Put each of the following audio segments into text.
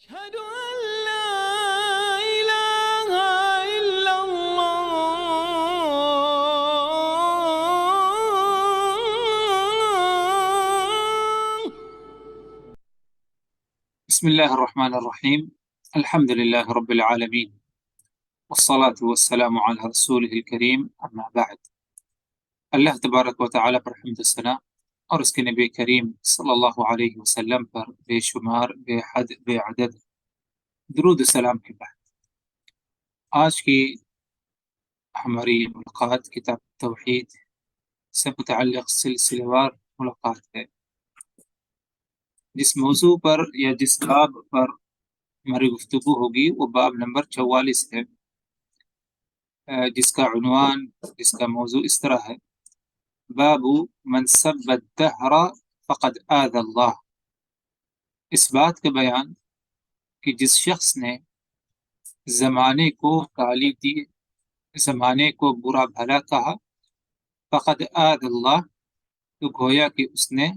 أشهد أن لا إله إلا الله. بسم الله الرحمن الرحيم. الحمد لله رب العالمين، والصلاة والسلام على رسوله الكريم، اما بعد۔ اللہ تبارک و تعالیٰ پر حمد و ثنا اور اس کے نبی کریم صلی اللہ علیہ وسلم پر بے شمار، بے حد، بے عدد درود و سلام کے بعد آج کی ہماری ملاقات کتاب توحید سے متعلق سلسلہ وار ملاقات ہے۔ جس موضوع پر یا جس باب پر ہماری گفتگو ہوگی وہ باب نمبر 44 ہے، جس کا عنوان، جس کا موضوع اس طرح ہے: باب من سب الدہر فقد آذى اللہ۔ اس بات کا بیان کہ جس شخص نے زمانے کو گالی دی، زمانے کو برا بھلا کہا، فقد آذى اللہ، تو گویا کہ اس نے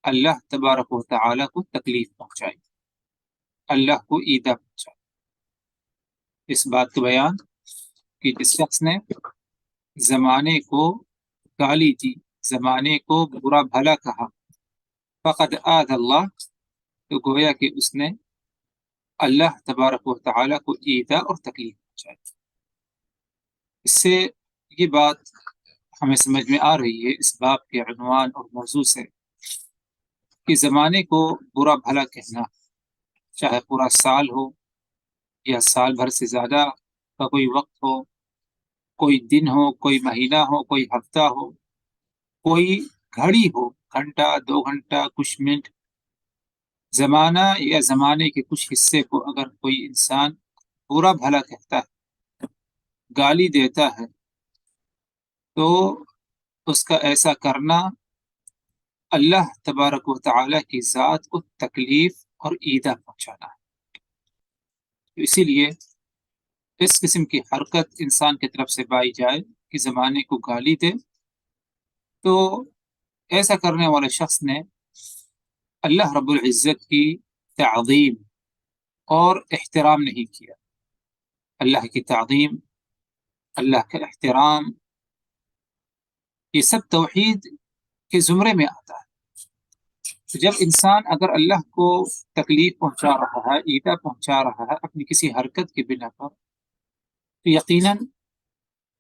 اللہ تبارک و تعالیٰ کو تکلیف پہنچائی، اللہ کو ایذا پہنچائی۔ اس بات کا بیان کہ جس شخص نے زمانے کو گالی دی، زمانے کو برا بھلا کہا، فقد آذى اللہ، تو گویا کہ اس نے اللہ تبارک و تعالیٰ کو ایذا اور تکلیف پہنچائی۔ اس سے یہ بات ہمیں سمجھ میں آ رہی ہے، اس باب کے عنوان اور موضوع سے، کہ زمانے کو برا بھلا کہنا، چاہے پورا سال ہو یا سال بھر سے زیادہ کا کوئی وقت ہو، کوئی دن ہو، کوئی مہینہ ہو، کوئی ہفتہ ہو، کوئی گھڑی ہو، گھنٹہ، 2 گھنٹہ، کچھ منٹ، زمانہ یا زمانے کے کچھ حصے کو اگر کوئی انسان برا بھلا کہتا ہے، گالی دیتا ہے، تو اس کا ایسا کرنا اللہ تبارک و تعالیٰ کی ذات کو تکلیف اور ایذا پہنچانا ہے۔ اسی لیے اس قسم کی حرکت انسان کی طرف سے پائی جائے کہ زمانے کو گالی دے، تو ایسا کرنے والے شخص نے اللہ رب العزت کی تعظیم اور احترام نہیں کیا۔ اللہ کی تعظیم، اللہ کا احترام، یہ سب توحید کے زمرے میں آتا ہے۔ تو جب انسان اگر اللہ کو تکلیف پہنچا رہا ہے، ایذا پہنچا رہا ہے اپنی کسی حرکت کی بنا پر، تو یقیناً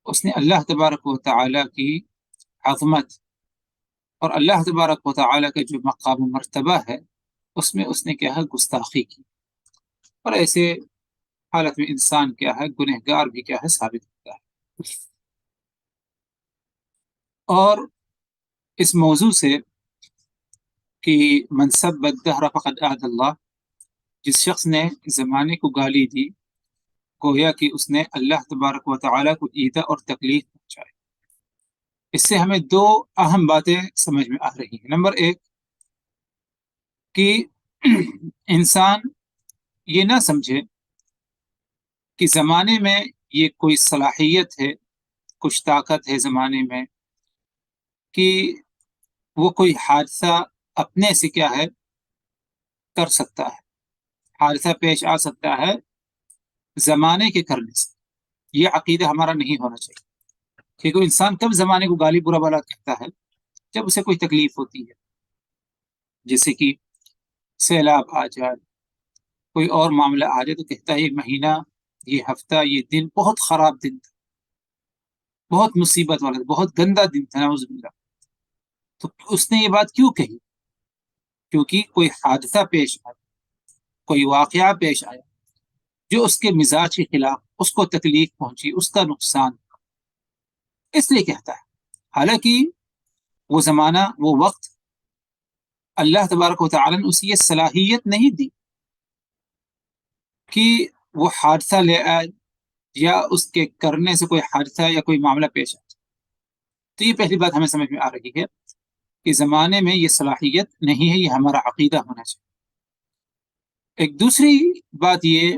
اس نے اللہ تبارک و تعالیٰ کی عظمت اور اللہ تبارک و تعالیٰ کا جو مقام و مرتبہ ہے، اس میں اس نے کیا ہے، گستاخی کی، اور ایسے حالت میں انسان کیا ہے، گنہگار بھی کیا ہے، ثابت ہوتا ہے۔ اور اس موضوع سے کہ من سب الدہر فقد آذى اللہ، جس شخص نے زمانے کو گالی دی، گویا کہ اس نے اللہ تبارک و تعالیٰ کو ایذا اور تکلیف پہنچائی۔ اس سے ہمیں 2 اہم باتیں سمجھ میں آ رہی ہیں۔ نمبر 1 کہ انسان یہ نہ سمجھے کہ زمانے میں یہ کوئی صلاحیت ہے، کچھ طاقت ہے زمانے میں، کہ وہ کوئی حادثہ اپنے سے کیا ہے، کر سکتا ہے، حادثہ پیش آ سکتا ہے زمانے کے کرنے سے۔ یہ عقیدہ ہمارا نہیں ہونا چاہیے، کیونکہ انسان کب زمانے کو گالی برا بھلا کہتا ہے؟ جب اسے کوئی تکلیف ہوتی ہے، جیسے کہ سیلاب آ جائے، کوئی اور معاملہ آ جائے، تو کہتا ہے یہ مہینہ، یہ ہفتہ، یہ دن بہت خراب دن تھا، بہت مصیبت والا، بہت گندا دن تھا، نعوذ باللہ۔ تو اس نے یہ بات کیوں کہی؟ کیونکہ کوئی حادثہ پیش آیا، کوئی واقعہ پیش آیا جو اس کے مزاج کے خلاف، اس کو تکلیف پہنچی، اس کا نقصان، اس لیے کہتا ہے۔ حالانکہ وہ زمانہ، وہ وقت، اللہ تبارک و تعالیٰ نے اسے یہ صلاحیت نہیں دی کہ وہ حادثہ لے آئے یا اس کے کرنے سے کوئی حادثہ یا کوئی معاملہ پیش آئے۔ تو یہ پہلی بات ہمیں سمجھ میں آ رہی ہے کہ زمانے میں یہ صلاحیت نہیں ہے، یہ ہمارا عقیدہ ہونا چاہیے۔ ایک دوسری بات یہ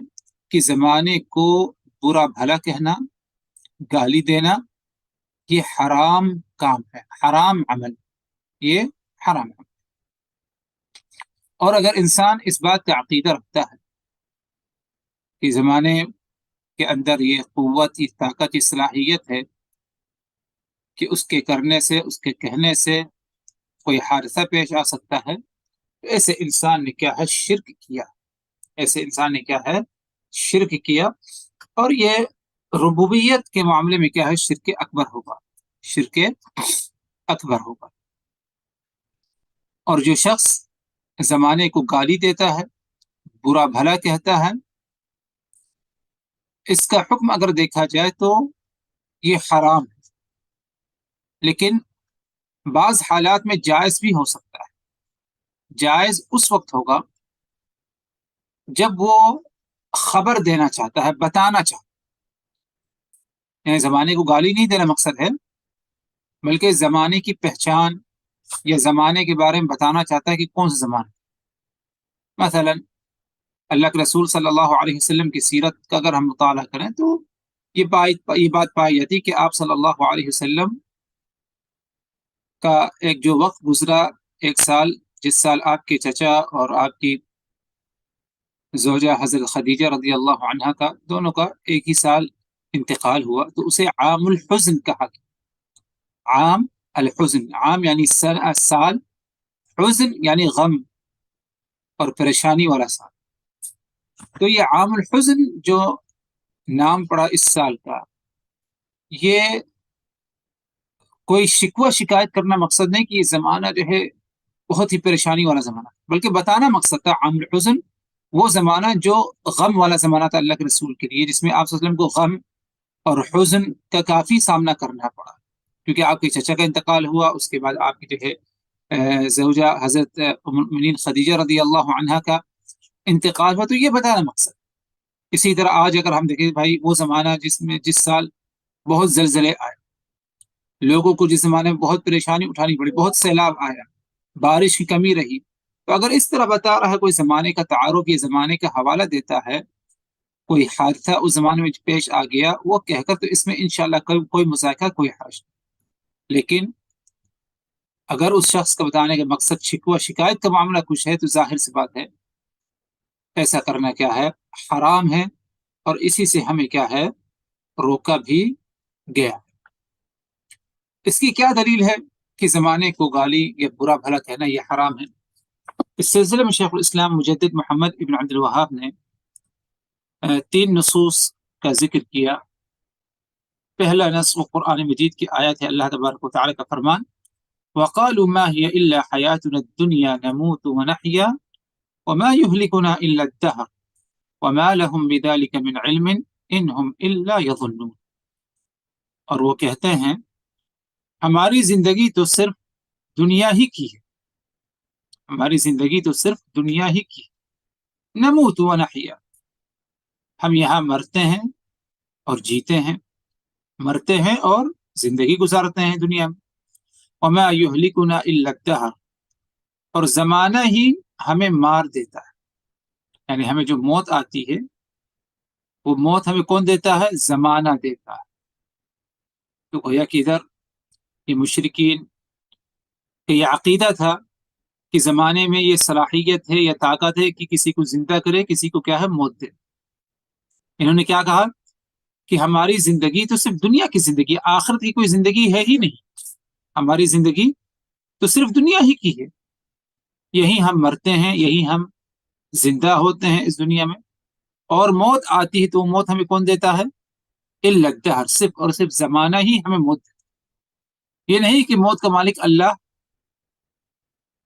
کہ زمانے کو برا بھلا کہنا، گالی دینا، یہ حرام کام ہے، حرام عمل، یہ حرام عمل۔ اور اگر انسان اس بات کا عقیدہ رکھتا ہے کہ زمانے کے اندر یہ قوت، یہ طاقت، یہ صلاحیت ہے کہ اس کے کرنے سے، اس کے کہنے سے کوئی حادثہ پیش آ سکتا ہے، تو ایسے انسان نے کیا ہے؟ شرک کیا۔ ایسے انسان نے کیا ہے؟ شرک کیا، اور یہ ربوبیت کے معاملے میں کیا ہے؟ شرک اکبر ہوگا، شرک اکبر ہوگا۔ اور جو شخص زمانے کو گالی دیتا ہے، برا بھلا کہتا ہے، اس کا حکم اگر دیکھا جائے تو یہ حرام ہے، لیکن بعض حالات میں جائز بھی ہو سکتا ہے۔ جائز اس وقت ہوگا جب وہ خبر دینا چاہتا ہے، بتانا چاہتا ہے، یعنی زمانے کو گالی نہیں دینا مقصد ہے، بلکہ زمانے کی پہچان یا زمانے کے بارے میں بتانا چاہتا ہے کہ کون سا زمانہ۔ مثلا اللہ کے رسول صلی اللہ علیہ وسلم کی سیرت کا اگر ہم مطالعہ کریں تو یہ بات پائی جاتی کہ آپ صلی اللہ علیہ وسلم کا ایک جو وقت گزرا، ایک سال، جس سال آپ کے چچا اور آپ کی زوجہ حضرت خدیجہ رضی اللہ عنہا کا، دونوں کا ایک ہی سال انتقال ہوا، تو اسے عام الحزن کہا گیا۔ عام الحزن، عام یعنی سال، حزن یعنی غم اور پریشانی والا سال۔ تو یہ عام الحزن جو نام پڑا اس سال کا، یہ کوئی شکوہ شکایت کرنا مقصد نہیں کہ یہ زمانہ جو ہے بہت ہی پریشانی والا زمانہ، بلکہ بتانا مقصد تھا۔ عام الحزن وہ زمانہ جو غم والا زمانہ تھا اللہ کے رسول کے لیے، جس میں آپ صلی اللہ علیہ وسلم کو غم اور حزن کا کافی سامنا کرنا پڑا، کیونکہ آپ کے چچا کا انتقال ہوا، اس کے بعد آپ کی جو ہے زوجہ حضرت ام المؤمنین خدیجہ رضی اللہ عنہا کا انتقال ہوا، تو یہ بتانا مقصد۔ اسی طرح آج اگر ہم دیکھیں بھائی، وہ زمانہ جس سال بہت زلزلے آئے، لوگوں کو جس زمانے میں بہت پریشانی اٹھانی پڑی، بہت سیلاب آیا، بارش کی کمی رہی، تو اگر اس طرح بتا رہا ہے، کوئی زمانے کا تعارف یا زمانے کا حوالہ دیتا ہے، کوئی حادثہ اس زمانے میں پیش آ گیا وہ کہہ کر، تو اس میں انشاءاللہ کوئی مذاکرہ، کوئی حرج نہیں۔ لیکن اگر اس شخص کا بتانے کا مقصد شکوہ شکایت کا معاملہ کچھ ہے، تو ظاہر سی بات ہے ایسا کرنا کیا ہے؟ حرام ہے، اور اسی سے ہمیں کیا ہے؟ روکا بھی گیا۔ اس کی کیا دلیل ہے کہ زمانے کو گالی یا برا بھلا کہنا یہ حرام ہے؟ اس سلسلے میں شیخ الاسلام مجدد محمد ابن عبد الوہاب نے 3 نصوص کا ذکر کیا۔ پہلا نص وہ قرآن مجید کی آیت ہے، اللہ تبارک و تعالی کا فرمان، وَقَالُوا مَا هِيَ إِلَّا حَيَاتُنَا الدُّنْيَا نَمُوتُ وَنَحْيَا وَمَا يُهْلِكُنَا إِلَّا الدَّهْرُ وَمَا لَهُمْ بِذَلِكَ مِنْ عِلْمٍ إِنْ هُمْ إِلَّا يَظُنُّونَ۔ اور وہ کہتے ہیں ہماری زندگی تو صرف دنیا ہی کی ہے، ہماری زندگی تو صرف دنیا ہی کی ہے، نموت ونحیا، ہم یہاں مرتے ہیں اور جیتے ہیں، مرتے ہیں اور زندگی گزارتے ہیں دنیا میں، وما یہلکنا الا الدہر، اور زمانہ ہی ہمیں مار دیتا ہے، یعنی ہمیں جو موت آتی ہے وہ موت ہمیں کون دیتا ہے؟ زمانہ دیتا ہے۔ تو گویا کہ ادھر یہ مشرکین کا یہ عقیدہ تھا کہ زمانے میں یہ صلاحیت ہے یا طاقت ہے کہ کسی کو زندہ کرے، کسی کو کیا ہے؟ موت دے۔ انہوں نے کیا کہا کہ ہماری زندگی تو صرف دنیا کی زندگی، آخرت کی کوئی زندگی ہے ہی نہیں، ہماری زندگی تو صرف دنیا ہی کی ہے، یہی ہم مرتے ہیں، یہی ہم زندہ ہوتے ہیں اس دنیا میں، اور موت آتی ہے تو موت ہمیں کون دیتا ہے؟ الا الدہر، صرف اور صرف زمانہ ہی ہمیں موت دیتا ہے۔ یہ نہیں کہ موت کا مالک اللہ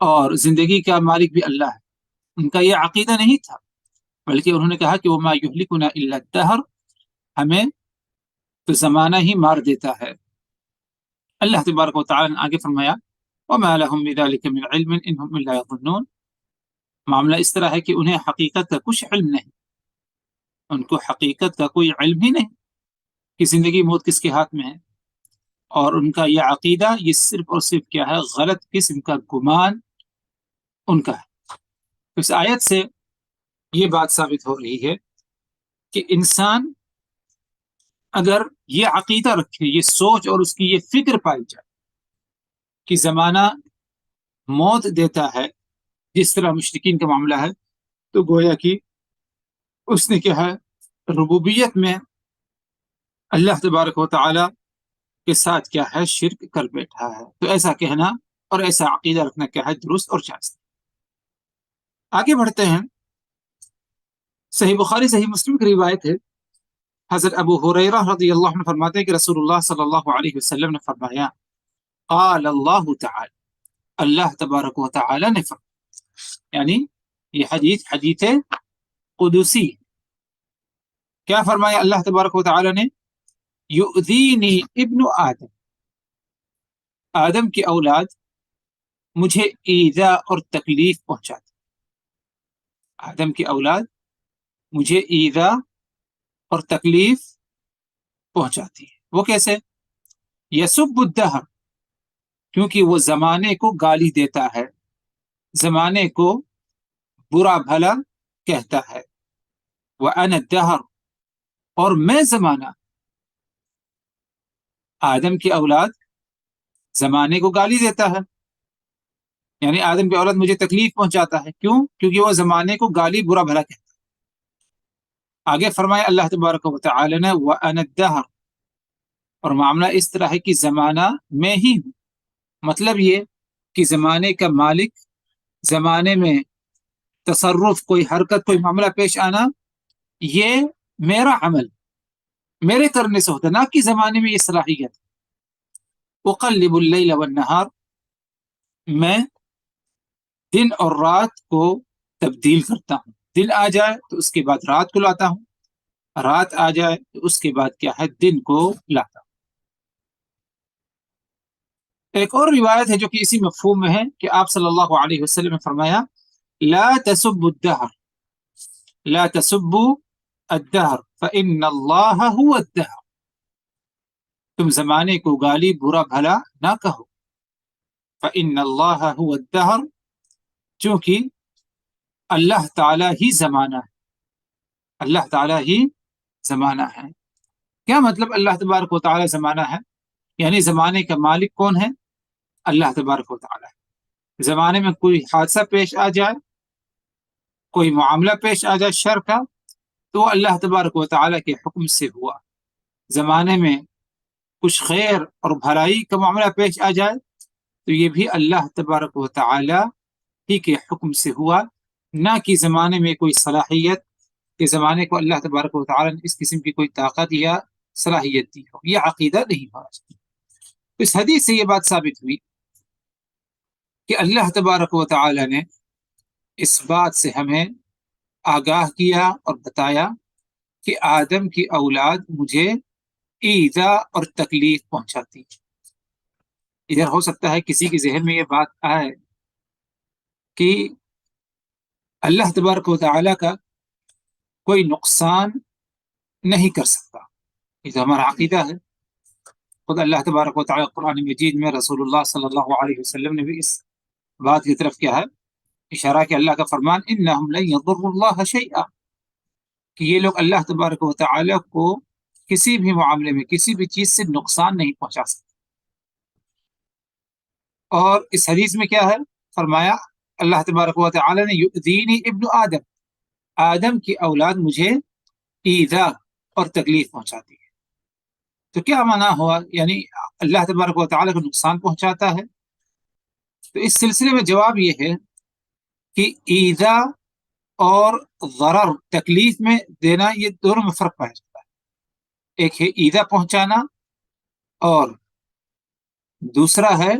اور زندگی کا مالک بھی اللہ ہے، ان کا یہ عقیدہ نہیں تھا، بلکہ انہوں نے کہا کہ وما یہلکنا الا الدہر، ہمیں تو زمانہ ہی مار دیتا ہے۔ اللہ تبارک و تعالی نے آگے فرمایا وما لهم بذلك من علم انهم الا يظنون، معاملہ اس طرح ہے کہ انہیں حقیقت کا کچھ علم نہیں، ان کو حقیقت کا کوئی علم ہی نہیں کہ زندگی موت کس کے ہاتھ میں ہے، اور ان کا یہ عقیدہ یہ صرف اور صرف کیا ہے؟ غلط قسم کا گمان ان کا ہے۔ اس آیت سے یہ بات ثابت ہو رہی ہے کہ انسان اگر یہ عقیدہ رکھے، یہ سوچ اور اس کی یہ فکر پائی جائے کہ زمانہ موت دیتا ہے جس طرح مشرکین کا معاملہ ہے، تو گویا کہ اس نے کیا ہے؟ ربوبیت میں اللہ تبارک و تعالی کے ساتھ کیا ہے شرک کر بیٹھا ہے، تو ایسا کہنا اور ایسا عقیدہ رکھنا کیا ہے درست اور جائز۔ آگے بڑھتے ہیں، صحیح بخاری صحیح مسلم کی روایت ہے، حضرت ابو ہریرہ رضی اللہ عنہ فرماتے ہیں کہ رسول اللہ صلی اللہ علیہ وسلم نے فرمایا قال اللہ تعالی، اللہ تبارک و تعالی نے فرمایا، یعنی یہ حدیث قدسی، کیا فرمایا اللہ تبارک و تعالی نے؟ یؤذینی ابن آدم، آدم کی اولاد مجھے ایذا اور تکلیف پہنچاتی، آدم کی اولاد مجھے ایذا اور تکلیف پہنچاتی ہے۔ وہ کیسے؟ یسب الدہر، کیونکہ وہ زمانے کو گالی دیتا ہے، زمانے کو برا بھلا کہتا ہے، وَأَنَا الدَّهْرُ، اور میں زمانہ۔ آدم کی اولاد زمانے کو گالی دیتا ہے، یعنی آدم کی اولاد مجھے تکلیف پہنچاتا ہے، کیوں؟ کیونکہ وہ زمانے کو گالی برا بھلا کہتا ہے۔ آگے فرمایا اللہ تبارک و تعالی نے وَأَنَا الدَّهْرُ، اور معاملہ اس طرح ہے کہ زمانہ میں ہی ہوں، مطلب یہ کہ زمانے کا مالک، زمانے میں تصرف، کوئی حرکت، کوئی معاملہ پیش آنا، یہ میرا عمل، میرے کرنے سے ہوتا، نہ کہ زمانے میں یہ صلاحیت۔ اقلب اللیل والنہار، میں دن اور رات کو تبدیل کرتا ہوں، دن آ جائے تو اس کے بعد رات کو لاتا ہوں، رات آ جائے تو اس کے بعد کیا ہے دن کو لاتا ہوں۔ ایک اور روایت ہے جو کہ اسی مفہوم میں ہے کہ آپ صلی اللہ علیہ وسلم نے فرمایا لا تسبوا الدہر، لا تسبوا الدہر فإن اللہ هو الدہر، تم زمانے کو گالی برا بھلا نہ کہو، فإن اللہ هو الدہر، چونکہ اللہ تعالی ہی زمانہ ہے، اللہ تعالی ہی زمانہ ہے۔ کیا مطلب اللہ تبارک و تعالی زمانہ ہے؟ یعنی زمانے کا مالک کون ہے؟ اللہ تبارک و تعالی ہے۔ زمانے میں کوئی حادثہ پیش آ جائے، کوئی معاملہ پیش آ جائے شر کا، تو اللہ تبارک و تعالی کے حکم سے ہوا۔ زمانے میں کچھ خیر اور بھلائی کا معاملہ پیش آ جائے تو یہ بھی اللہ تبارک و تعالی ہی کے حکم سے ہوا، نہ کہ زمانے میں کوئی صلاحیت کہ زمانے کو اللہ تبارک و تعالی نے اس قسم کی کوئی طاقت یا صلاحیت دی ہو، یہ عقیدہ نہیں ہونا چاہیے۔ اس حدیث سے یہ بات ثابت ہوئی کہ اللہ تبارک و تعالی نے اس بات سے ہمیں آگاہ کیا اور بتایا کہ آدم کی اولاد مجھے ایذا اور تکلیف پہنچاتی ہے۔ ادھر ہو سکتا ہے کسی کے ذہن میں یہ بات آئے کہ اللہ تبارک و تعالی کا کوئی نقصان نہیں کر سکتا، یہ تو ہمارا عقیدہ ہے۔ خود اللہ تبارک و تعالی قرآن مجید میں رسول اللہ صلی اللہ علیہ وسلم نے بھی اس بات کی طرف کیا ہے اشارہ، کہ اللہ کا فرمان انہم لن یضروا اللہ شیئا، کہ یہ لوگ اللہ تبارک و تعالی کو کسی بھی معاملے میں کسی بھی چیز سے نقصان نہیں پہنچا سکتے۔ اور اس حدیث میں کیا ہے فرمایا اللہ تبارک و تعالی نے یؤذینی ابن آدم، آدم کی اولاد مجھے ایذا اور تکلیف پہنچاتی ہے۔ تو کیا معنی ہوا؟ یعنی اللہ تبارک و تعالی کو نقصان پہنچاتا ہے؟ تو اس سلسلے میں جواب یہ ہے کہ ایذا اور ضرر، تکلیف میں دینا، یہ دونوں میں فرق پایا جاتا ہے۔ ایک ہے ایذا پہنچانا اور دوسرا ہے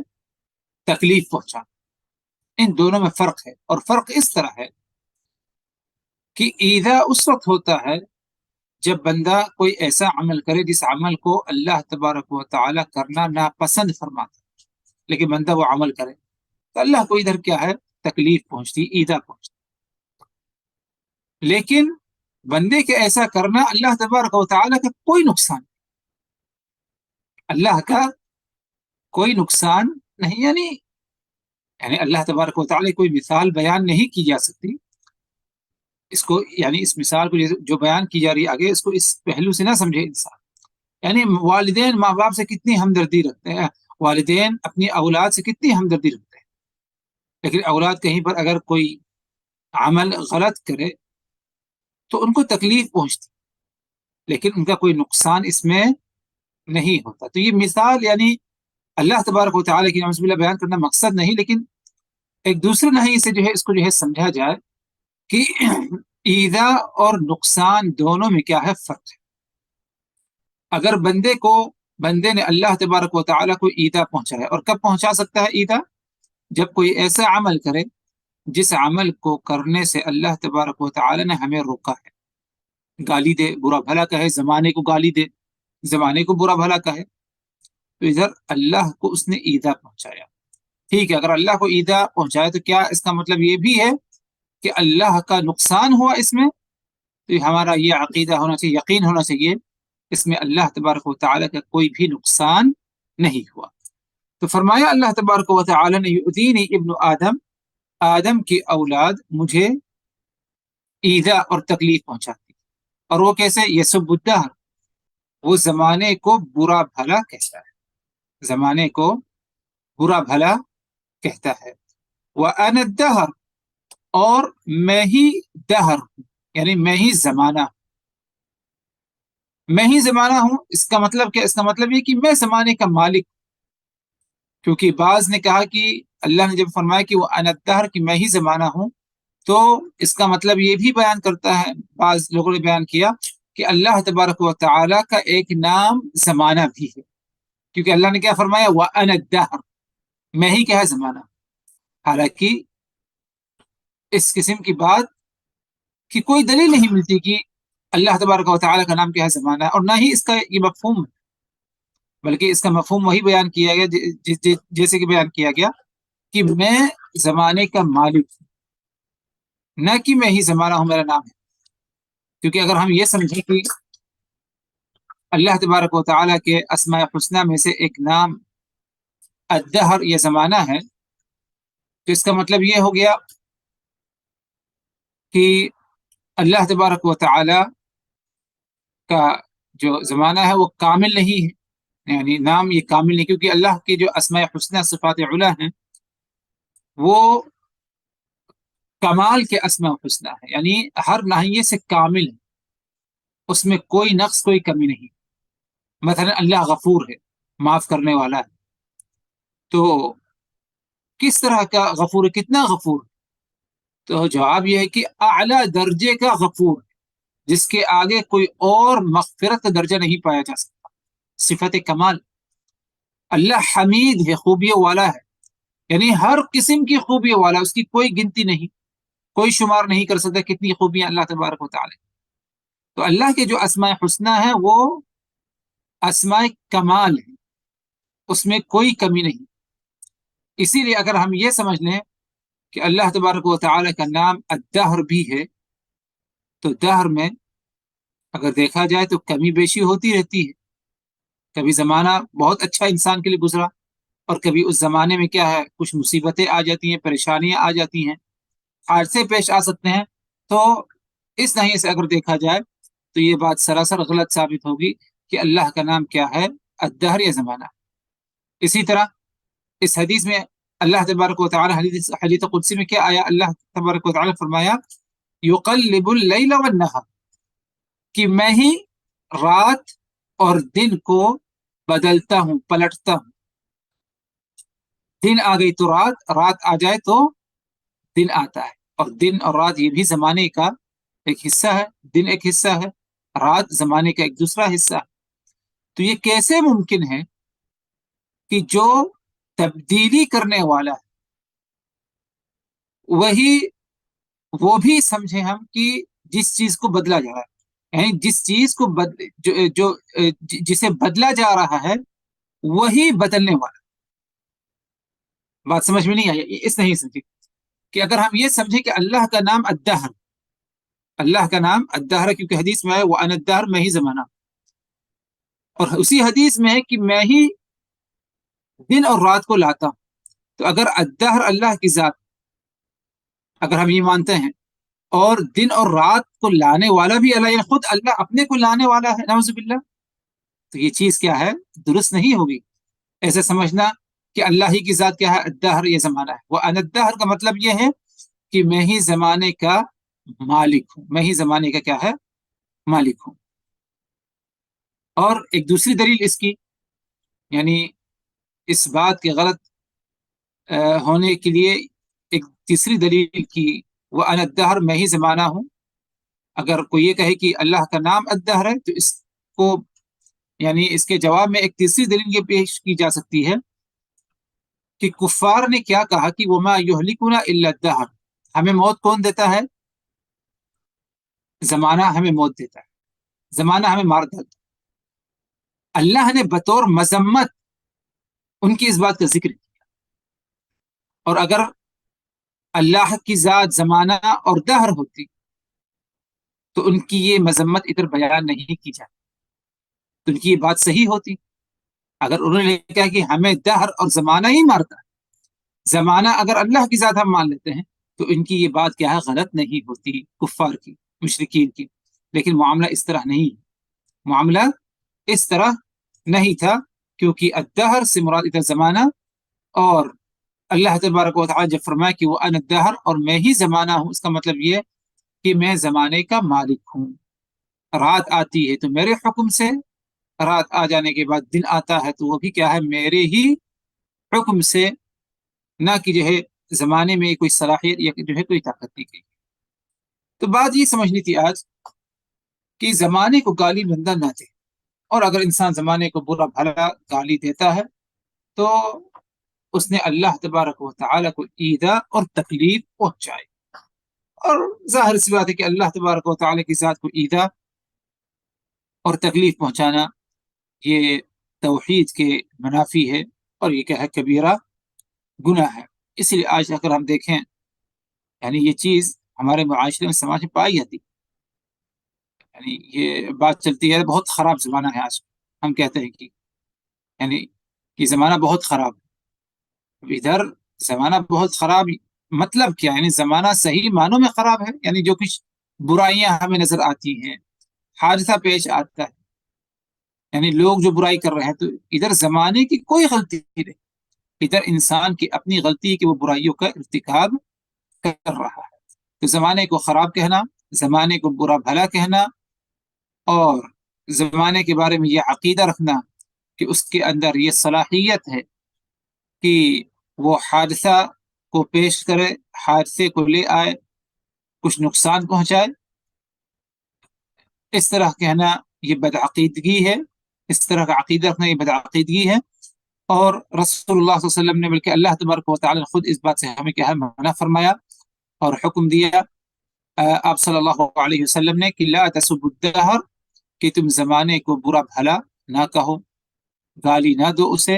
تکلیف پہنچانا، ان دونوں میں فرق ہے۔ اور فرق اس طرح ہے کہ ایذا اس وقت ہوتا ہے جب بندہ کوئی ایسا عمل کرے جس عمل کو اللہ تبارک و تعالی کرنا ناپسند فرماتا ہے، لیکن بندہ وہ عمل کرے تو اللہ کو ادھر کیا ہے تکلیف پہنچتی، ایذا پہنچتی۔ لیکن بندے کے ایسا کرنا اللہ تبارک و تعالی کا کوئی نقصان، اللہ کا کوئی نقصان نہیں، یعنی اللہ تبارک و تعالی کوئی مثال بیان نہیں کی جا سکتی اس کو، یعنی اس مثال کو جو بیان کی جا رہی ہے آگے، اس کو اس پہلو سے نہ سمجھے انسان۔ یعنی والدین ماں باپ سے کتنی ہمدردی رکھتے ہیں، والدین اپنی اولاد سے کتنی ہمدردی رکھتے ہیں، لیکن اولاد کہیں پر اگر کوئی عمل غلط کرے تو ان کو تکلیف پہنچتی، لیکن ان کا کوئی نقصان اس میں نہیں ہوتا. تو یہ مثال یعنی اللہ تبارک و تعالیٰ کی نعوذ باللہ بیان کرنا مقصد نہیں، لیکن ایک دوسرے نہیں سے جو ہے اس کو جو ہے سمجھا جائے کہ ایذا اور نقصان دونوں میں کیا ہے فرق ہے. اگر بندے نے اللہ تبارک و تعالیٰ کو ایذا پہنچایا، اور کب پہنچا سکتا ہے ایذا؟ جب کوئی ایسا عمل کرے جس عمل کو کرنے سے اللہ تبارک و تعالیٰ نے ہمیں روکا ہے. گالی دے، برا بھلا کہے، زمانے کو گالی دے، زمانے کو برا بھلا کہے، تو ادھر اللہ کو اس نے ایذا پہنچایا. ٹھیک ہے، اگر اللہ کو ایذا پہنچایا تو کیا اس کا مطلب یہ بھی ہے کہ اللہ کا نقصان ہوا اس میں؟ تو ہمارا یہ عقیدہ ہونا چاہیے، یقین ہونا چاہیے اس میں اللہ تبارک و تعالیٰ کا کوئی بھی نقصان نہیں ہوا. تو فرمایا اللہ تبارک و تعالیٰ نے یؤذینی ابن آدم کی اولاد مجھے ایذا اور تکلیف پہنچاتی. اور وہ کیسے؟ یسب الدہر، وہ زمانے کو برا بھلا کہتا ہے، زمانے کو برا بھلا کہتا ہے. وَأَنَا الدَّهْرُ، اور میں ہی دہر ہوں، یعنی میں ہی زمانہ، میں ہی زمانہ ہوں. اس کا مطلب کیا؟ اس کا مطلب یہ کہ میں زمانے کا مالک. کیونکہ بعض نے کہا کہ اللہ نے جب فرمایا کہ وہ انا الدہر، کہ میں ہی زمانہ ہوں، تو اس کا مطلب یہ بھی بیان کرتا ہے، بعض لوگوں نے بیان کیا کہ اللہ تبارک و تعالیٰ کا ایک نام زمانہ بھی ہے، کیونکہ اللہ نے کیا فرمایا؟ وَأَنَا الدَّهْرُ، میں ہی کیا ہے زمانہ. حالانکہ اس قسم کی بات کی کوئی دلیل نہیں ملتی کہ اللہ تبارک و تعالیٰ کا نام کیا ہے زمانہ ہے، اور نہ ہی اس کا یہ مفہوم ہے، بلکہ اس کا مفہوم وہی بیان کیا گیا جیسے کہ بیان کیا گیا کہ میں زمانے کا مالک ہوں، نہ کہ میں ہی زمانہ ہوں، میرا نام ہے. کیونکہ اگر ہم یہ سمجھیں کہ اللہ تبارک و تعالیٰ کے اسماء حسنہ میں سے ایک نام الدہر یہ زمانہ ہے، تو اس کا مطلب یہ ہو گیا کہ اللہ تبارک و تعالیٰ کا جو زمانہ ہے وہ کامل نہیں ہے، یعنی نام یہ کامل نہیں، کیونکہ اللہ کے جو اسماء حسنہ صفات علی ہیں وہ کمال کے اسماء حسنہ ہے، یعنی ہر ناحیے سے کامل ہے، اس میں کوئی نقص کوئی کمی نہیں. مثلا اللہ غفور ہے، معاف کرنے والا ہے. تو کس طرح کا غفور ہے؟ کتنا غفور ہے؟ تو جواب یہ ہے کہ اعلیٰ درجے کا غفور، جس کے آگے کوئی اور مغفرت کا درجہ نہیں پایا جا سکتا. صفت کمال. اللہ حمید ہے، خوبیوں والا ہے، یعنی ہر قسم کی خوبیوں والا، اس کی کوئی گنتی نہیں، کوئی شمار نہیں کر سکتا کتنی خوبیاں اللہ تبارک و تعالی. تو اللہ کے جو اسماء حسنہ ہیں وہ اسماء کمال ہیں، اس میں کوئی کمی نہیں. اسی لیے اگر ہم یہ سمجھ لیں کہ اللہ تبارک و تعالی کا نام الدہر بھی ہے، تو دہر میں اگر دیکھا جائے تو کمی بیشی ہوتی رہتی ہے. کبھی زمانہ بہت اچھا انسان کے لیے گزرا، اور کبھی اس زمانے میں کیا ہے، کچھ مصیبتیں آ جاتی ہیں، پریشانیاں آ جاتی ہیں، حادثے پیش آ سکتے ہیں. تو اس ناحیے سے اگر دیکھا جائے تو یہ بات سراسر غلط ثابت ہوگی کہ اللہ کا نام کیا ہے؟ الدہر یا زمانہ. اسی طرح اس حدیث میں اللہ تبارک و تعالی حدیث قدسی میں کیا آیا؟ اللہ تبارک و تعالی فرمایا یقلب اللیل والنہار، کہ میں ہی رات اور دن کو بدلتا ہوں، پلٹتا ہوں. دن آ گئی تو رات، رات آ جائے تو دن آتا ہے. اور دن اور رات یہ بھی زمانے کا ایک حصہ ہے، دن ایک حصہ ہے، رات زمانے کا ایک دوسرا حصہ ہے. تو یہ کیسے ممکن ہے کہ جو تبدیلی کرنے والا ہے وہی وہ بھی سمجھیں ہم کہ جس چیز کو بدلا جا رہا ہے، یعنی جس چیز کو جسے بدلا جا رہا ہے وہی بدلنے والا. بات سمجھ میں نہیں آئی؟ اس نہیں سمجھے کہ اگر ہم یہ سمجھیں کہ اللہ کا نام الدہر، اللہ کا نام الدہر، کیونکہ حدیث میں ہے وَأَنَا الدَّهْرُ، میں ہی زمانہ، اور اسی حدیث میں ہے کہ میں ہی دن اور رات کو لاتا ہوں. تو اگر الدہر اللہ کی ذات، اگر ہم یہ مانتے ہیں، اور دن اور رات کو لانے والا بھی اللہ، یعنی خود اللہ اپنے کو لانے والا ہے، نعوذ باللہ، تو یہ چیز کیا ہے؟ درست نہیں ہوگی. ایسے سمجھنا کہ اللہ ہی کی ذات کیا ہے؟ الدہر، یہ زمانہ ہے. وَأَنَا الدَّهْرُ کا مطلب یہ ہے کہ میں ہی زمانے کا مالک ہوں، میں ہی زمانے کا کیا ہے؟ مالک ہوں. اور ایک دوسری دلیل اس کی، یعنی اس بات کے غلط ہونے کے لیے ایک تیسری دلیل کی، وہ انا الدہر، میں ہی زمانہ ہوں۔ اگر کوئی یہ کہے کہ اللہ کا نام الدہر ہے تو اس کو، یعنی اس کے جواب میں ایک تیسری دلیل یہ پیش کی جا سکتی ہے کہ کفار نے کیا کہا کہ وما یہلکنا الا الدہر، ہمیں موت کون دیتا ہے؟ زمانہ ہمیں موت دیتا ہے، زمانہ ہمیں مار دیتا ہے۔ اللہ نے بطور مذمت ان کی اس بات کا ذکر کیا، اور اگر اللہ کی ذات زمانہ اور دہر ہوتی تو ان کی یہ مذمت ادھر بیان نہیں کی جاتی، تو ان کی یہ بات صحیح ہوتی۔ اگر انہوں نے کہا کہ ہمیں دہر اور زمانہ ہی مارتا ہے، زمانہ اگر اللہ کی ذات ہم مان لیتے ہیں، تو ان کی یہ بات کیا ہے، غلط نہیں ہوتی کفار کی، مشرکین کی۔ لیکن معاملہ اس طرح نہیں، معاملہ اس طرح نہیں تھا، کیونکہ الدہر سے مراد ادھر زمانہ، اور اللہ تبارک و تعالیٰ جب فرمایا کہ وہ انا الدہر، اور میں ہی زمانہ ہوں، اس کا مطلب یہ کہ میں زمانے کا مالک ہوں۔ رات آتی ہے تو میرے حکم سے، رات آ جانے کے بعد دن آتا ہے تو وہ بھی کیا ہے، میرے ہی حکم سے، نہ کہ جو ہے زمانے میں کوئی صلاحیت یا جو ہے کوئی طاقت دی گئی۔ تو بات یہ سمجھنی تھی آج کہ زمانے کو گالی بندہ نہ دے، اور اگر انسان زمانے کو برا بھلا گالی دیتا ہے تو اس نے اللہ تبارک و تعالیٰ کو ایذا اور تکلیف پہنچائی، اور ظاہر سی بات ہے کہ اللہ تبارک و تعالیٰ کی ذات کو ایذا اور تکلیف پہنچانا یہ توحید کے منافی ہے، اور یہ کیا ہے، کبیرہ گناہ ہے۔ اس لیے آج اگر ہم دیکھیں، یعنی یہ چیز ہمارے معاشرے میں، سماج میں پائی جاتی، یعنی یہ بات چلتی ہے بہت خراب زمانہ ہے آج، ہم کہتے ہیں کہ یعنی یہ زمانہ بہت خراب ہے۔ ادھر زمانہ بہت خراب مطلب کیا، یعنی زمانہ صحیح معنوں میں خراب ہے، یعنی جو کچھ برائیاں ہمیں نظر آتی ہیں، حادثہ پیش آتا ہے، یعنی لوگ جو برائی کر رہے ہیں، تو ادھر زمانے کی کوئی غلطی نہیں، ادھر انسان کی اپنی غلطی ہے کہ وہ برائیوں کا ارتکاب کر رہا ہے۔ تو زمانے کو خراب کہنا، زمانے کو برا بھلا کہنا، اور زمانے کے بارے میں یہ عقیدہ رکھنا کہ اس کے اندر یہ صلاحیت ہے کہ وہ حادثہ کو پیش کرے، حادثے کو لے آئے، کچھ نقصان پہنچائے، اس طرح کہنا یہ بدعقیدگی ہے، اس طرح کا عقیدہ رکھنا یہ بدعقیدگی ہے۔ اور رسول اللہ صلی اللہ علیہ وسلم نے، بلکہ اللہ تبارک و تعالی نے خود اس بات سے ہمیں کیا ہے، منع فرمایا اور حکم دیا، آپ صلی اللہ علیہ وسلم نے، کہ لا تسبوا الدہر، کہ تم زمانے کو برا بھلا نہ کہو، گالی نہ دو اسے،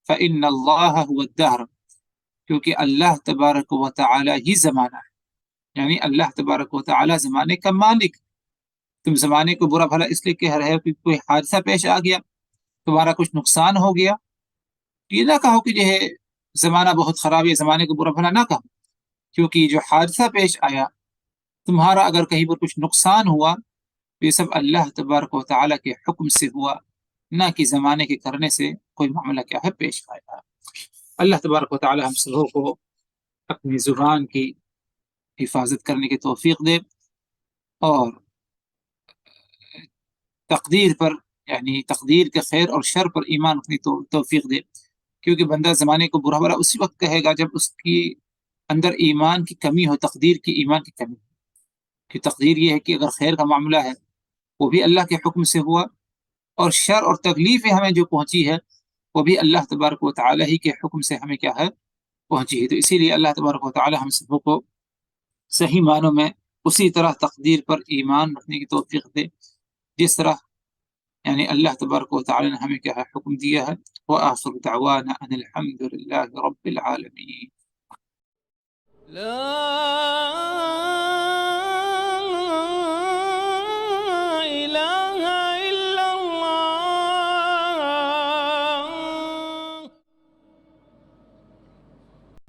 فإن اللہ هو الدہر، کیونکہ اللہ تبارک و تعالی ہی زمانہ ہے، یعنی اللہ تبارک و تعالی زمانے کا مالک۔ تم زمانے کو برا بھلا اس لیے کہہ رہے ہو کہ کوئی حادثہ پیش آ گیا، تمہارا کچھ نقصان ہو گیا، یہ نہ کہو کہ جو ہے زمانہ بہت خراب ہے، زمانے کو برا بھلا نہ کہو، کیونکہ جو حادثہ پیش آیا، تمہارا اگر کہیں پر کچھ نقصان ہوا، یہ سب اللہ تبارک و تعالیٰ کے حکم سے ہوا، نہ کہ زمانے کے کرنے سے کوئی معاملہ کیا ہے پیش آیا۔ اللہ تبارک و تعالیٰ ہم سبوں کو اپنی زبان کی حفاظت کرنے کی توفیق دے، اور تقدیر پر، یعنی تقدیر کے خیر اور شر پر ایمان رکھنے کی توفیق دے، کیونکہ بندہ زمانے کو برا بھلا اسی وقت کہے گا جب اس کی اندر ایمان کی کمی ہو، تقدیر کی ایمان کی کمی، کہ تقدیر یہ ہے کہ اگر خیر کا معاملہ ہے وہ بھی اللہ کے حکم سے ہوا، اور شر اور تکلیفیں ہمیں جو پہنچی ہے وہ بھی اللہ تبارک و تعالی ہی کے حکم سے ہمیں کیا ہے، پہنچی ہے۔ تو اسی لیے اللہ تبارک و تعالی ہم سب کو صحیح معنوں میں اسی طرح تقدیر پر ایمان رکھنے کی توفیق دے، جس طرح یعنی اللہ تبارک و تعالی نے ہمیں کیا ہے، حکم دیا ہے۔ وآخر دعوانا ان الحمد للہ رب العالمین۔ لا